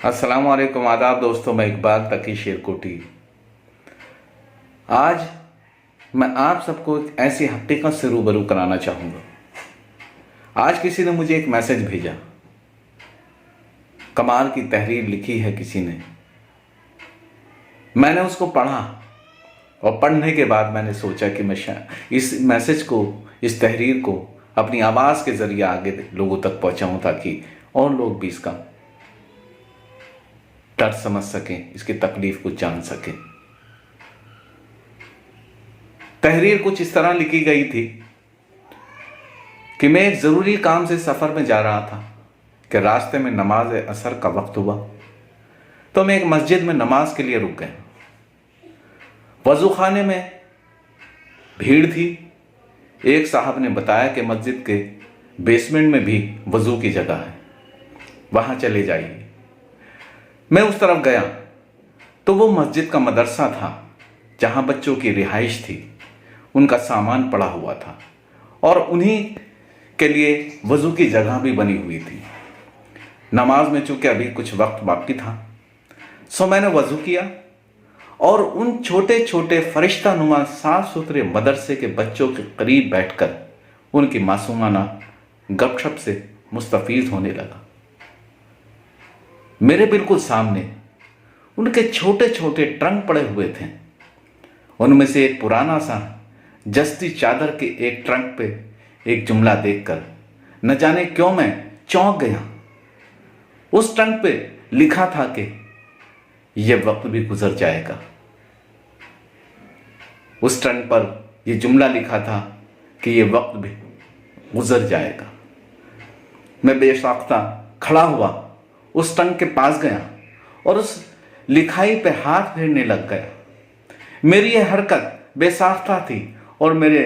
अस्सलाम वालेकुम, आदाब दोस्तों। मैं इकबाल तकी शेरकोटी। आज मैं आप सबको एक ऐसी हकीकत से रूबरू कराना चाहूँगा। आज किसी ने मुझे एक मैसेज भेजा, कमाल की तहरीर लिखी है किसी ने। मैंने उसको पढ़ा और पढ़ने के बाद मैंने सोचा कि मैं इस मैसेज को, इस तहरीर को अपनी आवाज़ के ज़रिए आगे लोगों तक पहुँचाऊँ ताकि और लोग भी इसका दर्द समझ सकें, इसकी तकलीफ को जान सकें। तहरीर कुछ इस तरह लिखी गई थी कि मैं एक ज़रूरी काम से सफ़र में जा रहा था कि रास्ते में नमाज असर का वक्त हुआ तो मैं एक मस्जिद में नमाज के लिए रुक गया। वज़ू खाने में भीड़ थी। एक साहब ने बताया कि मस्जिद के बेसमेंट में भी वज़ू की जगह है, वहाँ चले जाइए। मैं उस तरफ गया तो वो मस्जिद का मदरसा था जहाँ बच्चों की रिहाइश थी, उनका सामान पड़ा हुआ था और उन्हीं के लिए वज़ू की जगह भी बनी हुई थी। नमाज में चूँकि अभी कुछ वक्त बाकी था सो मैंने वज़ू किया और उन छोटे छोटे फरिश्ता नुमा साफ सुथरे मदरसे के बच्चों के करीब बैठकर उनकी मासूमाना गपशप से मुस्तफ़ीज़ होने लगा। मेरे बिल्कुल सामने उनके छोटे छोटे ट्रंक पड़े हुए थे। उनमें से एक पुराना सा जस्ती चादर के एक ट्रंक पे एक जुमला देखकर न जाने क्यों मैं चौंक गया। उस ट्रंक पे लिखा था कि यह वक्त भी गुजर जाएगा। उस ट्रंक पर यह जुमला लिखा था कि यह वक्त भी गुजर जाएगा। मैं बेसाख्ता खड़ा हुआ, उस ट्रंक के पास गया और उस लिखाई पे हाथ फेरने लग गया। मेरी यह हरकत बेसाख्ता थी और मेरे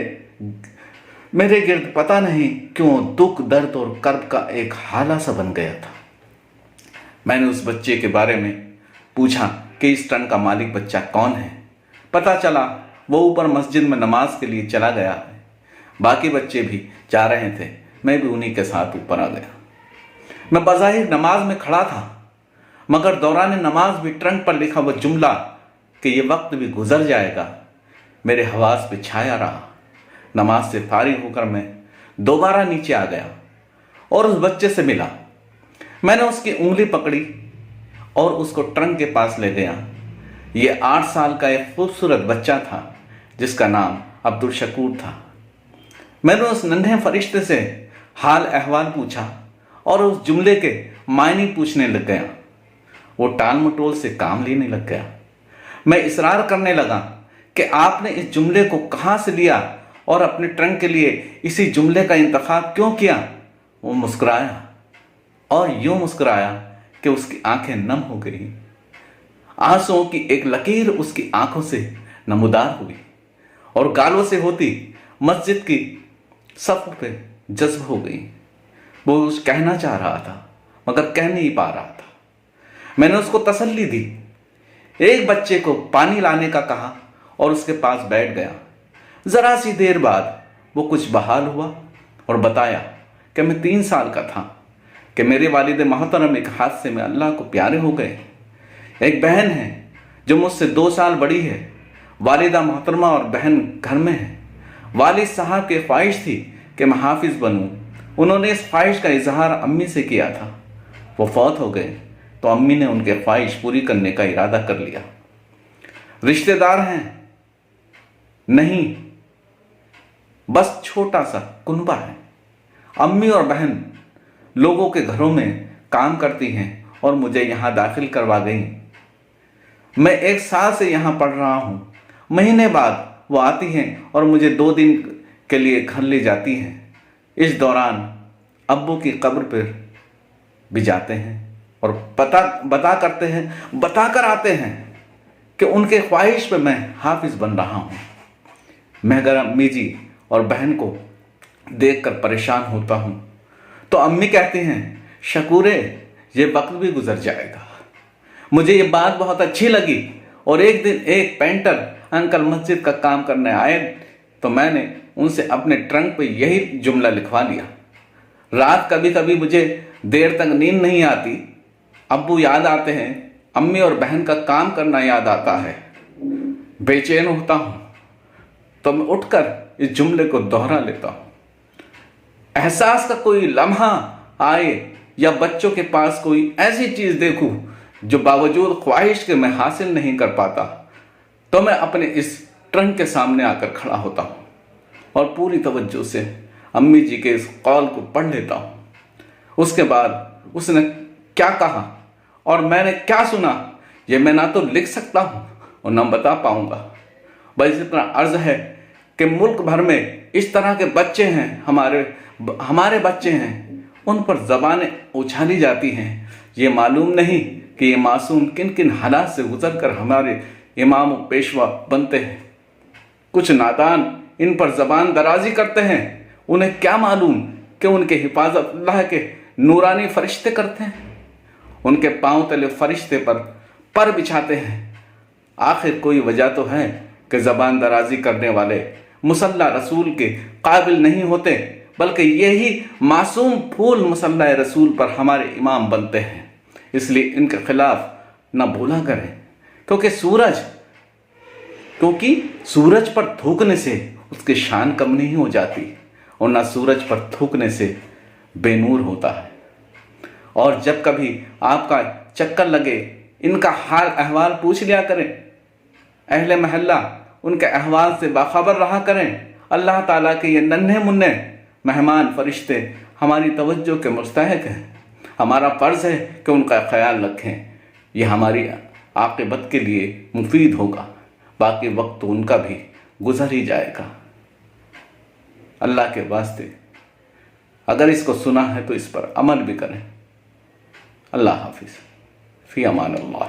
गिर्द पता नहीं क्यों दुख, दर्द और कर्ब का एक हाला सा बन गया था। मैंने उस बच्चे के बारे में पूछा कि इस ट्रंक का मालिक बच्चा कौन है। पता चला वो ऊपर मस्जिद में नमाज के लिए चला गया है। बाकी बच्चे भी जा रहे थे, मैं भी उन्हीं के साथ ऊपर आ गया। मैं बज़ाहिर नमाज में खड़ा था मगर दौरान नमाज भी ट्रंक पर लिखा वह जुमला कि यह वक्त भी गुजर जाएगा मेरे हवास पे छाया रहा। नमाज से फारिग होकर मैं दोबारा नीचे आ गया और उस बच्चे से मिला। मैंने उसकी उंगली पकड़ी और उसको ट्रंक के पास ले गया। यह 8 साल का एक खूबसूरत बच्चा था जिसका नाम अब्दुल शकूर था। मैंने उस नन्हे फरिश्ते से हाल अहवाल पूछा और उस जुमले के मायने पूछने लग गया। वो टाल मटोल से काम लेने लग गया। मैं इसरार करने लगा कि आपने इस जुमले को कहाँ से लिया और अपने ट्रंक के लिए इसी जुमले का इंतखाब क्यों किया। वो मुस्कुराया और यूं मुस्कुराया कि उसकी आंखें नम हो गई। आंसुओं की एक लकीर उसकी आंखों से नमूदार हुई और गालों से होती मस्जिद की सफ़ पे जज्ब हो गई। वो कुछ कहना चाह रहा था मगर कह नहीं पा रहा था। मैंने उसको तसल्ली दी, एक बच्चे को पानी लाने का कहा और उसके पास बैठ गया। ज़रा सी देर बाद वो कुछ बहाल हुआ और बताया कि मैं 3 साल का था कि मेरे वालिद मोहतरम एक हादसे में अल्लाह को प्यारे हो गए। एक बहन है जो मुझसे 2 साल बड़ी है। वालिदा मोहतरमा और बहन घर में है। वालिद साहब की ख्वाहिश थी कि मैं हाफिज़ बनूं। उन्होंने इस ख्वाहिश का इजहार अम्मी से किया था। वो फौत हो गए तो अम्मी ने उनके ख्वाहिश पूरी करने का इरादा कर लिया। रिश्तेदार हैं नहीं, बस छोटा सा कुनबा है। अम्मी और बहन लोगों के घरों में काम करती हैं और मुझे यहाँ दाखिल करवा गई। मैं 1 साल से यहाँ पढ़ रहा हूँ। महीने बाद वो आती हैं और मुझे 2 दिन के लिए घर ले जाती हैं। इस दौरान अब्बू की कब्र पर भी जाते हैं और बता कर आते हैं कि उनके ख्वाहिश पे मैं हाफिज़ बन रहा हूँ। मैं अगर अम्मी जी और बहन को देखकर परेशान होता हूँ तो अम्मी कहती हैं, शकूरे ये वक्त भी गुजर जाएगा। मुझे ये बात बहुत अच्छी लगी और एक दिन एक पेंटर अंकल मस्जिद का काम करने आए तो मैंने उनसे अपने ट्रंक पे यही जुमला लिखवा लिया। रात कभी कभी मुझे देर तक नींद नहीं आती अब्बू याद आते हैं, अम्मी और बहन का काम करना याद आता है। बेचैन होता हूं तो मैं उठकर इस जुमले को दोहरा लेता हूं। एहसास का कोई लम्हा आए या बच्चों के पास कोई ऐसी चीज देखूं जो बावजूद ख्वाहिश के मैं हासिल नहीं कर पाता, तो मैं अपने इस ट्रंक के सामने आकर खड़ा होता हूं और पूरी तवज्जो से अम्मी जी के इस कौल को पढ़ लेता हूं। उसके बाद उसने क्या कहा और मैंने क्या सुना, ये मैं ना तो लिख सकता हूं और ना बता पाऊंगा। बस इतना अर्ज है कि मुल्क भर में इस तरह के बच्चे हैं, हमारे बच्चे हैं, उन पर ज़बानें उछाली जाती हैं। ये मालूम नहीं कि ये मासूम किन किन हालात से गुजर कर हमारे इमाम व पेशवा बनते हैं। कुछ नादान इन पर ज़बान दराजी करते हैं, उन्हें क्या मालूम कि उनके हिफाजत अल्लाह के नूरानी फरिश्ते करते हैं, उनके पांव तले फरिश्ते पर बिछाते हैं। आखिर कोई वजह तो है कि ज़बान दराजी करने वाले मुसल्ला रसूल के काबिल नहीं होते, बल्कि यही मासूम फूल मुसल्ला रसूल पर हमारे इमाम बनते हैं। इसलिए इनके खिलाफ ना बोला करें, क्योंकि सूरज पर थूकने से उसकी शान कम नहीं हो जाती और ना सूरज पर थूकने से बेनूर होता है। और जब कभी आपका चक्कर लगे, इनका हाल अहवाल पूछ लिया करें। अहले महल्ला उनके अहवाल से बाखबर रहा करें। अल्लाह ताला के ये नन्हे मुन्ने मेहमान फरिश्ते हमारी तवज्जो के मुस्तहिक हैं। हमारा फ़र्ज़ है कि उनका ख्याल रखें। ये हमारी आक़िबत के लिए मुफीद होगा। बाकी वक्त तो उनका भी गुजर ही जाएगा। अल्लाह के वास्ते अगर इसको सुना है तो इस पर अमल भी करें। अल्लाह हाफिज़। फ़ी अमान अल्लाह।